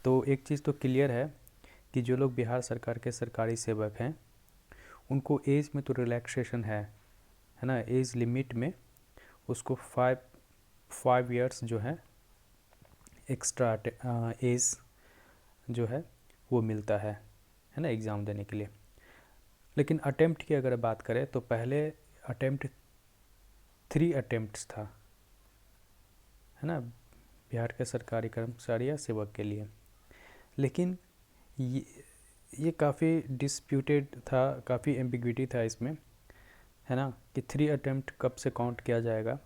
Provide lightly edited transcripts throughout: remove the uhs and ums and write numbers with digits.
तो एक चीज़ तो क्लियर है कि जो लोग बिहार सरकार के सरकारी सेवक हैं उनको एज में तो रिलैक्सेशन है ना, एज लिमिट में उसको 5 ईयर्स जो है एक्स्ट्रा एज जो है वो मिलता है ना एग्ज़ाम देने के लिए। लेकिन अटेम्प्ट की अगर बात करें तो पहले अटेम्प्ट 3 अटेम्प्ट्स था, है ना, बिहार के सरकारी कर्मचारी या सेवक के लिए। लेकिन ये काफ़ी डिस्प्यूटेड था, काफ़ी एम्बिग्विटी था इसमें, है ना, कि 3 अटेम्प्ट कब से काउंट किया जाएगा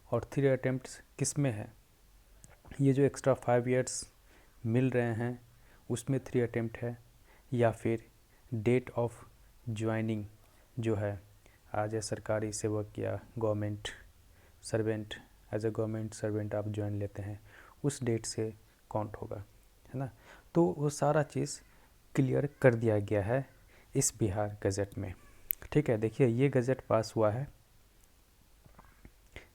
और 3 अटेम्प्ट्स किस में है। ये जो एक्स्ट्रा 5 ईयर्स मिल रहे हैं उसमें 3 अटेम्प्ट है, या फिर डेट ऑफ ज्वाइनिंग जो है एज ए सरकारी सेवक या government servant, as a government servant आप ज्वाइन लेते हैं उस डेट से काउंट होगा, है ना। तो वो सारा चीज़ क्लियर कर दिया गया है इस बिहार गज़ट में। ठीक है, देखिए ये गज़ट पास हुआ है,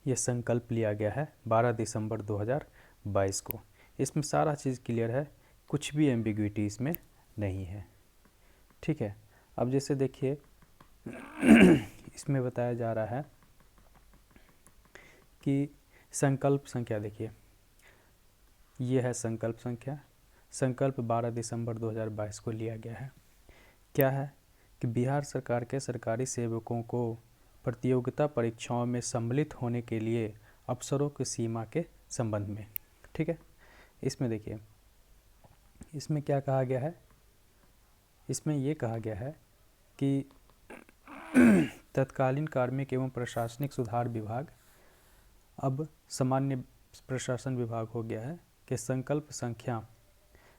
ये संकल्प लिया गया है 12 दिसंबर 2022 को। इसमें सारा चीज़ क्लियर है, कुछ भी एम्बिग्विटी इसमें नहीं है। ठीक है, अब जैसे देखिए इसमें बताया जा रहा है कि संकल्प संख्या, देखिए ये है संकल्प संख्या। संकल्प 12 दिसंबर 2022 को लिया गया है। क्या है कि बिहार सरकार के सरकारी सेवकों को प्रतियोगिता परीक्षाओं में सम्मिलित होने के लिए अवसरों की सीमा के संबंध में। ठीक है, इसमें देखिए इसमें क्या कहा गया है, इसमें ये कहा गया है कि तत्कालीन कार्मिक एवं प्रशासनिक सुधार विभाग अब सामान्य प्रशासन विभाग हो गया है कि संकल्प संख्या,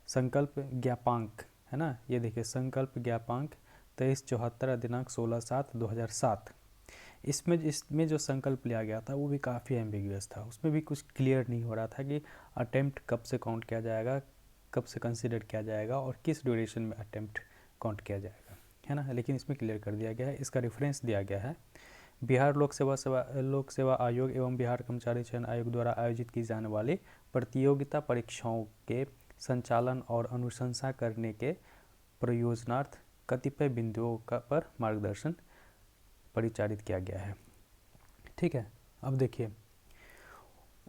संकल्प ज्ञापांक, है ना, ये देखिए संकल्प ज्ञापांक 2374 दिनांक 16/7/2007। इसमें जो संकल्प लिया गया था वो भी काफ़ी एम्बिगुअस था, उसमें भी कुछ क्लियर नहीं हो रहा था कि अटेम्प्ट कब से काउंट किया जाएगा, कब से कंसिडर किया जाएगा और किस ड्यूरेशन में अटेम्प्ट काउंट किया जाएगा, है ना। लेकिन इसमें क्लियर कर दिया गया है, इसका रेफरेंस दिया गया है बिहार लोक सेवा आयोग एवं बिहार कर्मचारी चयन आयोग द्वारा आयोजित की जाने वाली प्रतियोगिता परीक्षाओं के संचालन और अनुशंसा करने के प्रयोजनार्थ कतिपय बिंदुओं पर मार्गदर्शन परिचारित किया गया है। ठीक है, अब देखिए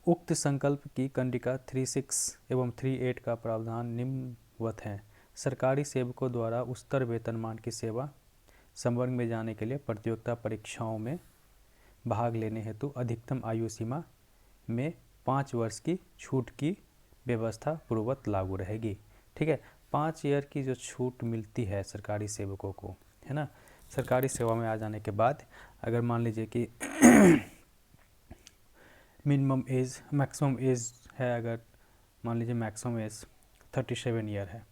उक्त संकल्प की कंडिका 36 एवं 38 का प्रावधान निम्नवत है। सरकारी सेवकों द्वारा उच्चतर वेतनमान की सेवा संवर्ग में जाने के लिए प्रतियोगिता परीक्षाओं में भाग लेने हेतु अधिकतम आयु सीमा में 5 वर्ष की छूट की व्यवस्था पूर्ववत लागू रहेगी। ठीक है, 5 ईयर की जो छूट मिलती है सरकारी सेवकों को, है ना, सरकारी सेवा में आ जाने के बाद अगर मान लीजिए कि मिनिमम एज मैक्सिमम एज है, अगर मान लीजिए मैक्सिमम एज 37 ईयर है,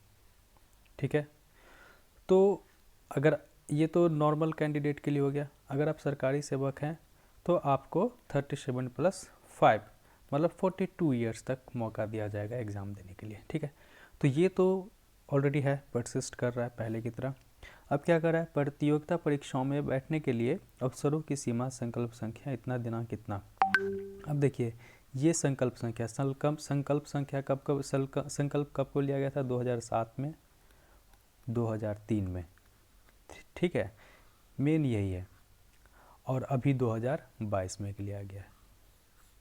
ठीक है, तो अगर ये तो नॉर्मल कैंडिडेट के लिए हो गया, अगर आप सरकारी सेवक हैं तो आपको 37 + 5 मतलब 42 ईयर्स तक मौका दिया जाएगा एग्ज़ाम देने के लिए। ठीक है, तो ये तो ऑलरेडी है, परसिस्ट कर रहा है पहले की तरह। अब क्या कर रहा है, प्रतियोगिता परीक्षाओं में बैठने के लिए अवसरों की सीमा संकल्प संख्या इतना दिनांक इतना। अब देखिए ये संकल्प संख्या संकल्प संख्या संकल्प कब को लिया गया था, 2007 में, 2003 में। ठीक है, मेन यही है, और अभी 2022 में लिया गया है।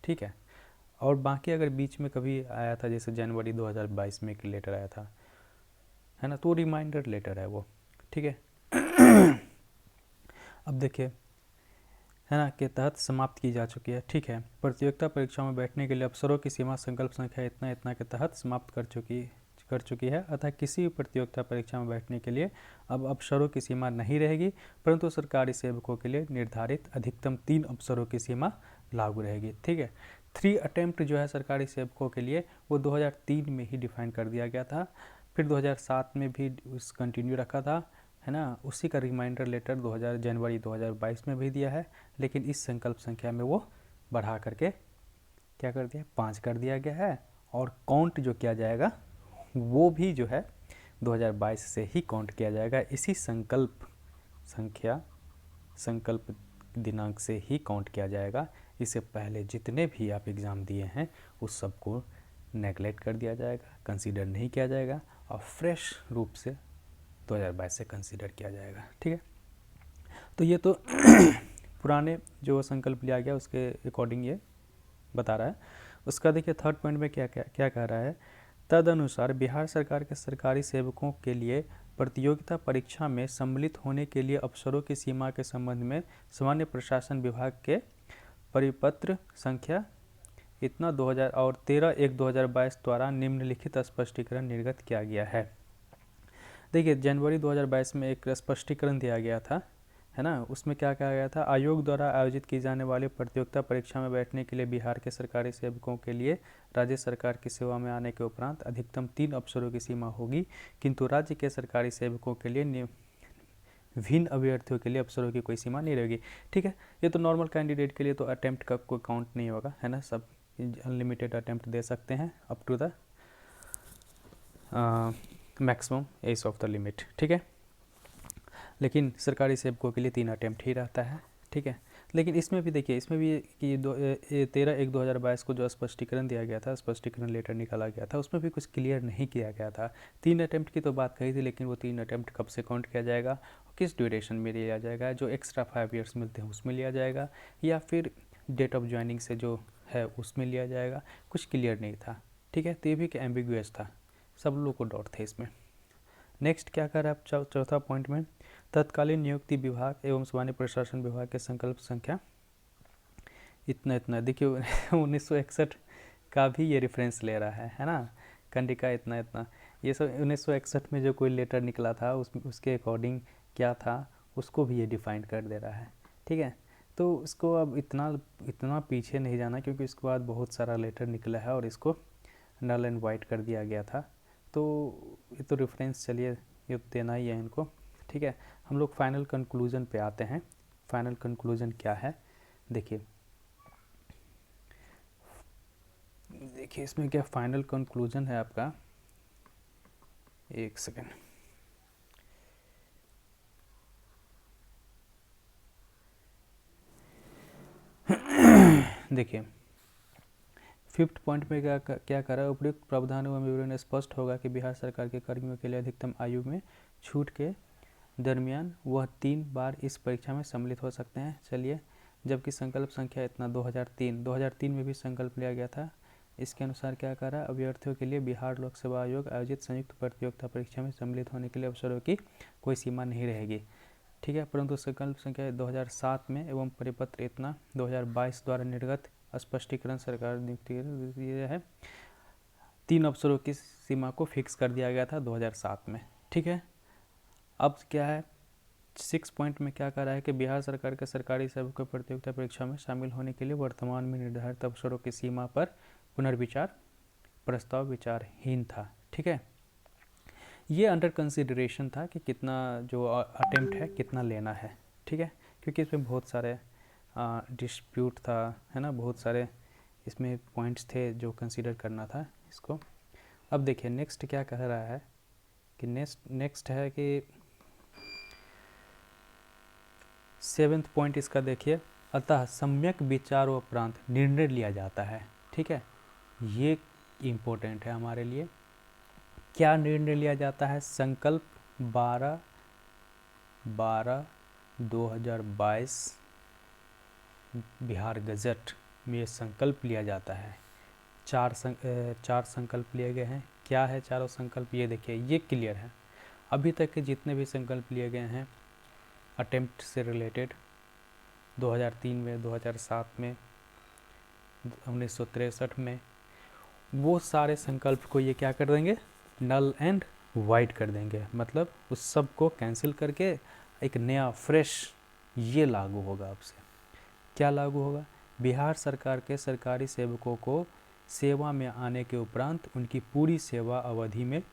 ठीक है, और बाकी अगर बीच में कभी आया था जैसे जनवरी 2022 में एक लेटर आया था, है ना, तो रिमाइंडर लेटर है वो। ठीक है अब देखिए, है ना, के तहत समाप्त की जा चुकी है। ठीक है, प्रतियोगिता परीक्षाओं में बैठने के लिए अवसरों की सीमा संकल्प संख्या इतना इतना के तहत समाप्त कर चुकी है, अतः किसी भी प्रतियोगिता परीक्षा में बैठने के लिए अब अवसरों की सीमा नहीं रहेगी, परंतु सरकारी सेवकों के लिए निर्धारित अधिकतम 3 अवसरों की सीमा लागू रहेगी। ठीक है, 3 अटेम्प्ट जो है सरकारी सेवकों के लिए वो 2003 में ही डिफाइन कर दिया गया था, फिर 2007 में भी उस कंटिन्यू रखा था, है ना, उसी का रिमाइंडर लेटर जनवरी 2022 में भी दिया है, लेकिन इस संकल्प संख्या में वो बढ़ा करके क्या कर दिया, 5 कर दिया गया है, और काउंट जो किया जाएगा वो भी जो है 2022 से ही काउंट किया जाएगा, इसी संकल्प संख्या संकल्प दिनांक से ही काउंट किया जाएगा। इससे पहले जितने भी आप एग्ज़ाम दिए हैं उस सबको नेगलेक्ट कर दिया जाएगा, कंसीडर नहीं किया जाएगा और फ्रेश रूप से 2022 से कंसीडर किया जाएगा। ठीक है, तो ये तो पुराने जो संकल्प लिया गया उसके अकॉर्डिंग ये बता रहा है। उसका देखिए थर्ड पॉइंट में क्या क्या क्या कह रहा है, तदनुसार बिहार सरकार के सरकारी सेवकों के लिए प्रतियोगिता परीक्षा में सम्मिलित होने के लिए अवसरों की सीमा के संबंध में सामान्य प्रशासन विभाग के परिपत्र संख्या इतना 13/1/2022 द्वारा निम्नलिखित स्पष्टीकरण निर्गत किया गया है। देखिए जनवरी 2022 में एक स्पष्टीकरण दिया गया था, है ना। उसमें क्या कहा गया था, आयोग द्वारा आयोजित की जाने वाली प्रतियोगिता परीक्षा में बैठने के लिए बिहार के सरकारी सेवकों के लिए राज्य सरकार की सेवा में आने के उपरांत अधिकतम 3 अवसरों की सीमा होगी, किंतु राज्य के सरकारी सेवकों के लिए भिन्न अभ्यर्थियों के लिए अवसरों की कोई सीमा नहीं रहेगी। ठीक है, ये तो नॉर्मल कैंडिडेट के लिए तो अटेम्प्ट का कोई काउंट नहीं होगा, है ना, सब अनलिमिटेड अटेम्प्ट दे सकते हैं up to the maximum age of the limit. ठीक है, लेकिन सरकारी सेवकों के लिए 3 अटेम्प्ट ही रहता है। ठीक है, लेकिन इसमें भी देखिए, इसमें भी कि 13/1/2022 को जो स्पष्टीकरण दिया गया था, स्पष्टीकरण लेटर निकाला गया था, उसमें भी कुछ क्लियर नहीं किया गया था। 3 अटेम्प्ट की तो बात कही थी, लेकिन वो 3 अटेम्प्ट कब से काउंट किया जाएगा, किस ड्यूरेशन में लिया जाएगा, जो एक्स्ट्रा 5 ईयर्स मिलते हैं उसमें लिया जाएगा या फिर डेट ऑफ ज्वाइनिंग से जो है उसमें लिया जाएगा, कुछ क्लियर नहीं था। ठीक है, तो ये भी कि एम्बिगुअस था, सब लोगों को डाउट थे इसमें। नेक्स्ट क्या कर रहा है चौथा पॉइंट में, तत्कालीन नियुक्ति विभाग एवं सामान्य प्रशासन विभाग के संकल्प संख्या इतना देखिए 1961 का भी ये रेफरेंस ले रहा है ना, कंडिका इतना ये सब 1961 में जो कोई लेटर निकला था उसके अकॉर्डिंग क्या था उसको भी ये डिफाइन कर दे रहा है। ठीक है, तो उसको अब इतना पीछे नहीं जाना, क्योंकि इसके बाद बहुत सारा लेटर निकला है और इसको नल एंड वाइट कर दिया गया था। तो ये तो रेफरेंस चलिए ये देना ही है इनको। ठीक है, हम लोग फाइनल कंक्लूजन पे आते हैं। फाइनल कंक्लूजन क्या है, देखिए इसमें क्या फाइनल कंक्लूजन है आपका, एक सेकेंड। देखिए फिफ्थ पॉइंट में क्या कर रहा है, उपयुक्त प्रावधान एवं विवरण स्पष्ट होगा कि बिहार सरकार के कर्मियों के लिए अधिकतम आयु में छूट के दरमियान वह 3 बार इस परीक्षा में सम्मिलित हो सकते हैं। चलिए, जबकि संकल्प संख्या इतना 2003 में भी संकल्प लिया गया था। इसके अनुसार क्या कर रहा है, अभ्यर्थियों के लिए बिहार लोक सेवा आयोग आयोजित संयुक्त प्रतियोगिता परीक्षा में सम्मिलित होने के लिए अवसरों की कोई सीमा नहीं रहेगी। ठीक है, परंतु संकल्प संख्या 2007 में एवं परिपत्र इतना 2022 द्वारा निर्गत स्पष्टीकरण सरकार नियुक्ति है 3 अवसरों की सीमा को फिक्स कर दिया गया था 2007 में। ठीक है, अब क्या है 6 पॉइंट में क्या कह रहा है कि बिहार सरकार के सरकारी सेवकों प्रतियोगिता परीक्षा में शामिल होने के लिए वर्तमान में निर्धारित अवसरों की सीमा पर पुनर्विचार प्रस्ताव विचारहीन था। ठीक है, ये अंडर कंसिडरेशन था कि कितना जो अटेम्प्ट है कितना लेना है। ठीक है, क्योंकि इसमें बहुत सारे डिस्प्यूट था, है ना, बहुत सारे इसमें पॉइंट्स थे जो कंसीडर करना था इसको। अब देखिए नेक्स्ट क्या कह रहा है कि नेक्स्ट है कि 7th पॉइंट इसका देखिए, अतः सम्यक विचारोपरांत निर्णय लिया जाता है। ठीक है, ये इम्पोर्टेंट है हमारे लिए। क्या निर्णय लिया जाता है, संकल्प 12/12/2022 बिहार गजट में संकल्प लिया जाता है। 4 संकल्प लिए गए हैं। क्या है चारों संकल्प, ये देखिए, ये क्लियर है। अभी तक के जितने भी संकल्प लिए गए हैं अटेम्प्ट से रिलेटेड 2003 में, 2007 में, 1963 में, वो सारे संकल्प को ये क्या कर देंगे, नल एंड वाइट कर देंगे। मतलब उस सब को कैंसिल करके एक नया फ्रेश ये लागू होगा। आपसे क्या लागू होगा, बिहार सरकार के सरकारी सेवकों को सेवा में आने के उपरांत उनकी पूरी सेवा अवधि में,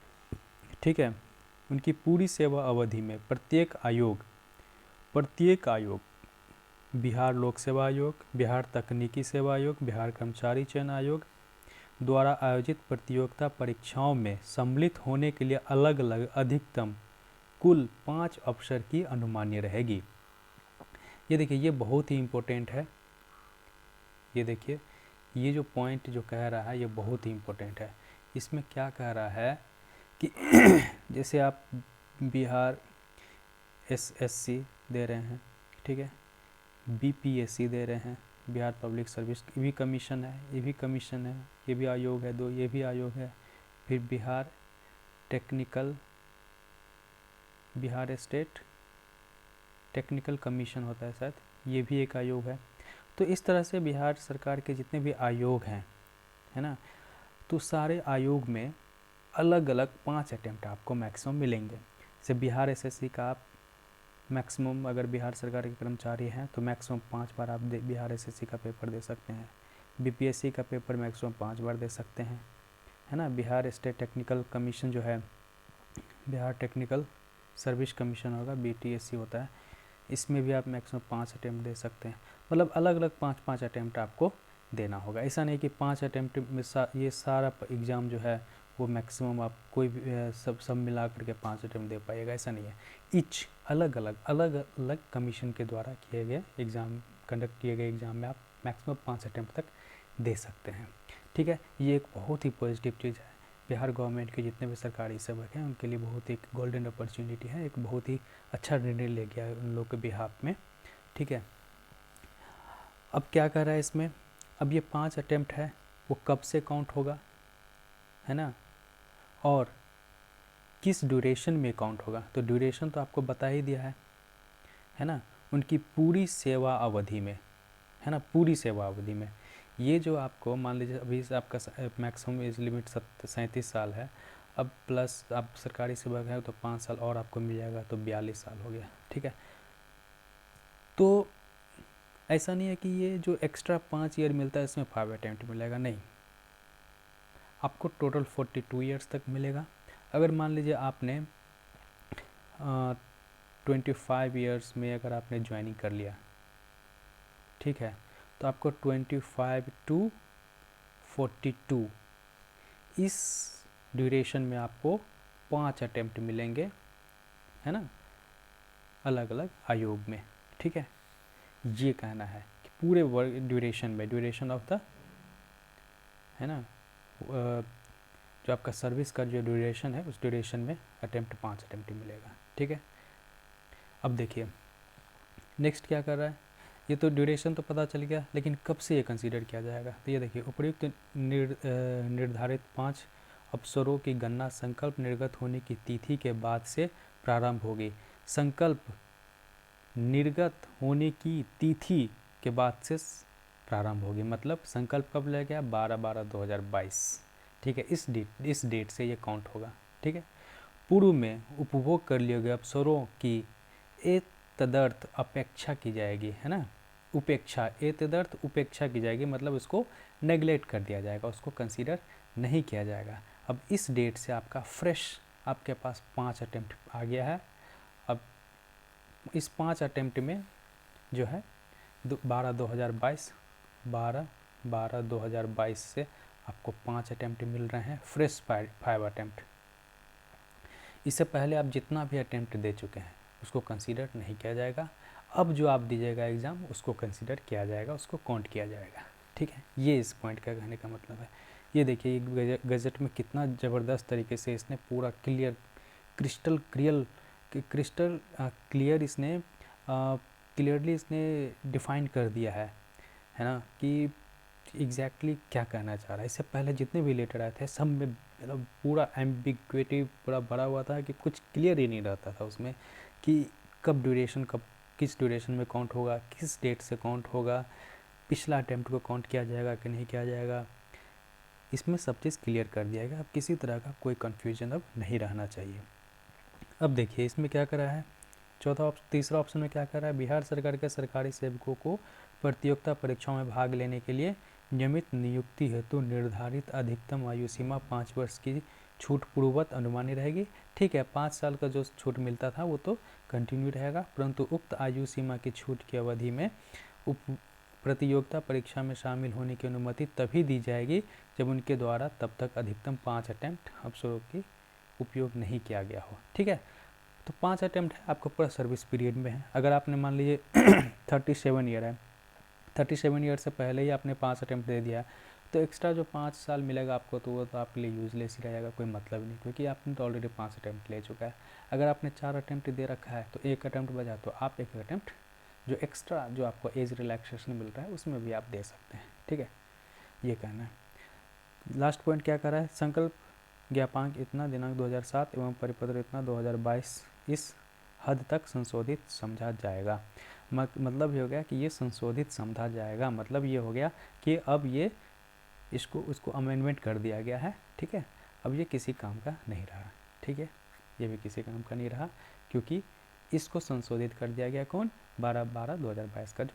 ठीक है, उनकी पूरी सेवा अवधि में प्रत्येक आयोग बिहार लोक सेवा आयोग, बिहार तकनीकी सेवा आयोग, बिहार कर्मचारी चयन आयोग द्वारा आयोजित प्रतियोगिता परीक्षाओं में सम्मिलित होने के लिए अलग अलग अधिकतम कुल 5 अवसर की अनुमान्य रहेगी। ये देखिए, ये बहुत ही इम्पोर्टेंट है। ये देखिए, ये जो पॉइंट जो कह रहा है ये बहुत ही इम्पोर्टेंट है। इसमें क्या कह रहा है कि जैसे आप बिहार एसएससी दे रहे हैं, ठीक है, बीपीएससी दे रहे हैं, बिहार पब्लिक सर्विस भी कमीशन है, ये भी कमीशन है, ये भी आयोग है, दो ये भी आयोग है, फिर बिहार स्टेट टेक्निकल कमीशन होता है शायद, ये भी एक आयोग है। तो इस तरह से बिहार सरकार के जितने भी आयोग हैं, है ना, तो सारे आयोग में अलग अलग 5 अटेम्प्ट आपको मैक्सिमम मिलेंगे। जैसे बिहार एसएससी का आप मैक्सिमम, अगर बिहार सरकार के कर्मचारी हैं तो मैक्सिमम 5 बार आप बिहार एसएससी का पेपर दे सकते हैं। बीपीएससी का पेपर मैक्सिमम 5 बार दे सकते हैं, है ना। बिहार स्टेट टेक्निकल कमीशन जो है, बिहार टेक्निकल सर्विस कमीशन होगा, बीटीएससी होता है, इसमें भी आप मैक्सिमम 5 अटेम्प्ट दे सकते हैं। मतलब अलग अलग 5-5 अटेम्प्ट आपको देना होगा। ऐसा नहीं कि 5 अटेम्प्ट में ये सारा एग्ज़ाम जो है वो मैक्सिमम आप कोई भी सब मिला करके 5 अटेम्प्ट दे पाइएगा, ऐसा नहीं है। ईच अलग अलग कमीशन के द्वारा किए गए एग्ज़ाम, कंडक्ट किए गए एग्ज़ाम में आप मैक्सिमम 5 अटेम्प्ट तक दे सकते हैं, ठीक है। ये एक बहुत ही पॉजिटिव चीज़ है। बिहार गवर्नमेंट के जितने भी सरकारी सेवक हैं उनके लिए बहुत एक गोल्डन अपॉर्चुनिटी है, एक बहुत ही अच्छा निर्णय ले गया है उन लोग के बिहाफ में, ठीक है। अब क्या कर रहा है इसमें, अब ये 5 अटेम्प्ट है वो कब से काउंट होगा, है ना, और किस ड्यूरेशन में काउंट होगा। तो ड्यूरेशन तो आपको बता ही दिया है ना, उनकी पूरी सेवा अवधि में, है ना, पूरी सेवा अवधि में। ये जो आपको मान लीजिए अभी आपका मैक्सिमम एज लिमिट 37 साल है, अब प्लस आप सरकारी सेवक हैं तो 5 साल और आपको मिल जाएगा, तो 42 साल हो गया, ठीक है। तो ऐसा नहीं है कि ये जो एक्स्ट्रा 5 ईयर मिलता है इसमें 5 अटेम्प्ट मिलेगा, नहीं, आपको टोटल 42 ईयर्स तक मिलेगा। अगर मान लीजिए आपने 25 ईयर्स में अगर आपने ज्वाइनिंग कर लिया, ठीक है, तो आपको 25 to 42 इस ड्यूरेशन में आपको 5 अटेम्प्ट मिलेंगे, है ना, अलग अलग आयोग में, ठीक है। ये कहना है कि पूरे वर्क ड्यूरेशन में, ड्यूरेशन ऑफ द, है ना, जो आपका सर्विस का जो ड्यूरेशन है उस ड्यूरेशन में 5 अटेम्प्ट मिलेगा, ठीक है। अब देखिए नेक्स्ट क्या कर रहा है, ये तो ड्यूरेशन तो पता चल गया, लेकिन कब से ये कंसीडर किया जाएगा। तो ये देखिए, उपयुक्त निर्धारित 5 अवसरों की गणना संकल्प निर्गत होने की तिथि के बाद से प्रारंभ होगी। संकल्प निर्गत होने की तिथि के बाद से प्रारंभ होगी, मतलब संकल्प कब ले गया, 12/12/2022, ठीक है। इस डेट से ये काउंट होगा, ठीक है। पूर्व में उपभोग कर लिए गए अवसरों की तदर्थ अपेक्षा की जाएगी, है ना, उपेक्षा, तदर्थ उपेक्षा की जाएगी, मतलब उसको नेगलेक्ट कर दिया जाएगा, उसको कंसीडर नहीं किया जाएगा। अब इस डेट से आपका फ्रेश आपके पास 5 अटेम्प्ट आ गया है। अब इस 5 अटेम्प्ट में जो है 12/12/2022 से आपको 5 अटेम्प्ट मिल रहे हैं, फ्रेश 5 अटेम्प्ट। इससे पहले आप जितना भी अटेम्प्ट दे चुके हैं उसको कंसीडर नहीं किया जाएगा। अब जो आप दीजिएगा एग्ज़ाम उसको कंसीडर किया जाएगा, उसको काउंट किया जाएगा, ठीक है। ये इस पॉइंट का कहने का मतलब है। ये देखिए गजट में कितना ज़बरदस्त तरीके से इसने पूरा क्रिस्टल क्लियर इसने क्लियरली इसने डिफ़ाइन कर दिया है ना, कि एग्जैक्टली क्या कहना चाह रहा है। इससे पहले जितने भी लेटर आए थे सब में मतलब पूरा एम्बिग्विटी पूरा भरा हुआ था, कि कुछ क्लियर ही नहीं रहता था उसमें कि कब किस ड्यूरेशन में काउंट होगा, किस डेट से काउंट होगा, पिछला अटेम्प्ट को काउंट किया जाएगा कि नहीं किया जाएगा। इसमें सब चीज़ क्लियर कर दिया गया, अब किसी तरह का कोई कन्फ्यूजन अब नहीं रहना चाहिए। अब देखिए इसमें क्या करा है, तीसरा ऑप्शन में क्या कर रहा है, बिहार सरकार के सरकारी सेवकों को प्रतियोगिता परीक्षाओं में भाग लेने के लिए नियमित नियुक्ति हेतु निर्धारित अधिकतम आयु सीमा 5 वर्ष की छूट पूर्ववत अनुमानी रहेगी, ठीक है। 5 साल का जो छूट मिलता था वो तो कंटिन्यू रहेगा, परंतु उक्त आयु सीमा की छूट की अवधि में प्रतियोगिता परीक्षा में शामिल होने की अनुमति तभी दी जाएगी जब उनके द्वारा तब तक अधिकतम 5 अटेम्प्ट अवसरों की उपयोग नहीं किया गया हो, ठीक है। तो 5 अटेम्प्ट है, आपका पूरा सर्विस पीरियड में है। अगर आपने मान लीजिए 37 ईयर है 37 ईयर से पहले ही आपने 5 अटैम्प्ट दे दिया, तो एक्स्ट्रा जो 5 साल मिलेगा आपको, तो वो तो आपके लिए यूजलेस ही रहेगा, कोई मतलब नहीं, क्योंकि आपने तो ऑलरेडी 5 अटैम्प्ट ले चुका है। अगर आपने 4 अटैम्प्ट दे रखा है तो 1 अटैम्प्ट बचा, तो आप 1 अटैम्प्ट जो एक्स्ट्रा जो आपको एज रिलैक्सेशन मिल रहा है उसमें भी आप दे सकते हैं, ठीक है, ये कहना है। लास्ट पॉइंट क्या कर रहा है, संकल्प ज्ञापांक इतना दिनांक 2007 एवं परिपत्र इतना 2022 इस हद तक संशोधित समझा जाएगा। मतलब ये हो गया कि ये संशोधित समझा जाएगा, मतलब ये हो गया कि अब ये उसको अमेंडमेंट कर दिया गया है, ठीक है, अब ये किसी काम का नहीं रहा, ठीक है, ये भी किसी काम का नहीं रहा, क्योंकि इसको संशोधित कर दिया गया, कौन, 12/12/2022 का जो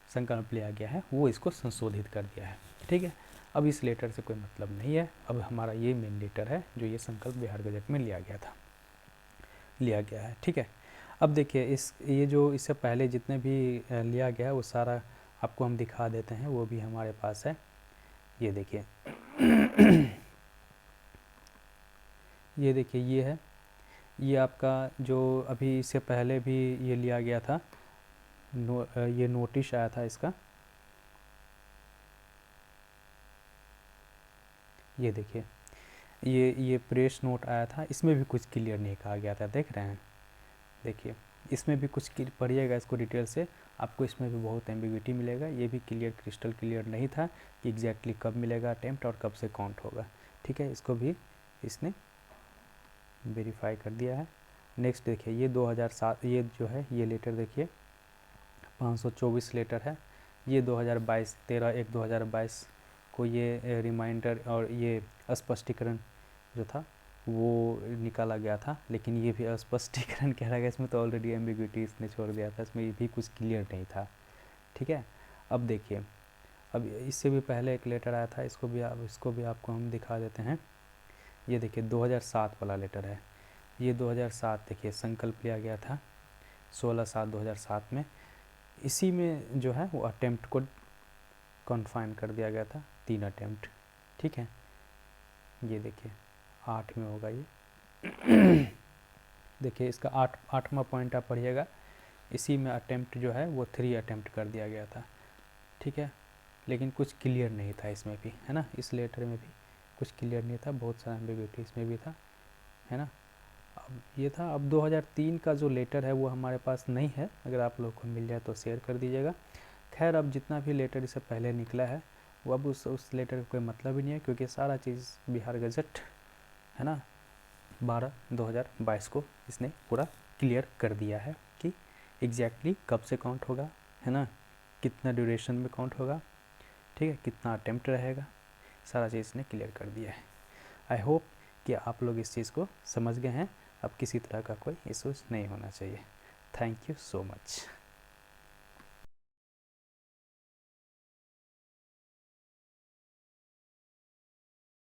संकल्प लिया गया है वो इसको संशोधित कर दिया है, ठीक है। अब इस लेटर से कोई मतलब नहीं है, अब हमारा ये मेन लेटर है जो ये संकल्प बिहार गजट में लिया गया है, ठीक है। अब देखिए ये जो इससे पहले जितने भी लिया गया है वो सारा आपको हम दिखा देते हैं, वो भी हमारे पास है, ये देखिए ये देखिए ये है, ये आपका जो अभी इससे पहले भी ये लिया गया था, ये नोटिस आया था इसका, ये देखिए ये प्रेस नोट आया था, इसमें भी कुछ क्लियर नहीं कहा गया था, देख रहे हैं, देखिए इसमें भी कुछ पढ़िएगा इसको डिटेल से, आपको इसमें भी बहुत एम्बिग्विटी मिलेगा, ये भी क्रिस्टल क्लियर नहीं था कि एग्जैक्टली कब मिलेगा अटेम्प्ट और कब से काउंट होगा, ठीक है, इसको भी इसने वेरीफाई कर दिया है। नेक्स्ट देखिए ये 2007 ये जो है ये लेटर देखिए 524 लेटर है, ये 2022 13/1/2022 को ये रिमाइंडर और ये स्पष्टीकरण जो था वो निकाला गया था, लेकिन ये भी स्पष्टीकरण कह रहा है, इसमें तो ऑलरेडी एम्बिग्विटी इसने छोड़ दिया था, इसमें ये भी कुछ क्लियर नहीं था, ठीक है। अब देखिए अब इससे भी पहले एक लेटर आया था, इसको भी आपको हम दिखा देते हैं, ये देखिए 2007 वाला लेटर है, ये 2007 देखिए संकल्प लिया गया था 16/7/2007 में, इसी में जो है वो अटेम्प्ट को कन्फाइन कर दिया गया था, 3 अटेम्प्ट, ठीक है, ये देखिए 8 में होगा ये देखिए इसका 8वां पॉइंट आप पढ़िएगा, इसी में अटेम्प्ट जो है वो 3 अटेम्प्ट कर दिया गया था, ठीक है, लेकिन कुछ क्लियर नहीं था इसमें भी, है ना, इस लेटर में भी कुछ क्लियर नहीं था, बहुत सारा एम्बिग्विटी इसमें भी था, है ना। अब ये था, अब 2003 का जो लेटर है वो हमारे पास नहीं है, अगर आप लोग को मिल जाए तो शेयर कर दीजिएगा। खैर अब जितना भी लेटर इससे पहले निकला है वो अब उस लेटर का कोई मतलब ही नहीं है, क्योंकि सारा चीज़ बिहार गजट, है ना, 12/2022 को इसने पूरा क्लियर कर दिया है कि एग्जैक्टली कब से काउंट होगा, है ना, कितना ड्यूरेशन में काउंट होगा, ठीक है, कितना अटेम्प्ट रहेगा, सारा चीज़ इसने क्लियर कर दिया है। आई होप कि आप लोग इस चीज़ को समझ गए हैं, अब किसी तरह का कोई इश्यूज नहीं होना चाहिए। Thank you so much.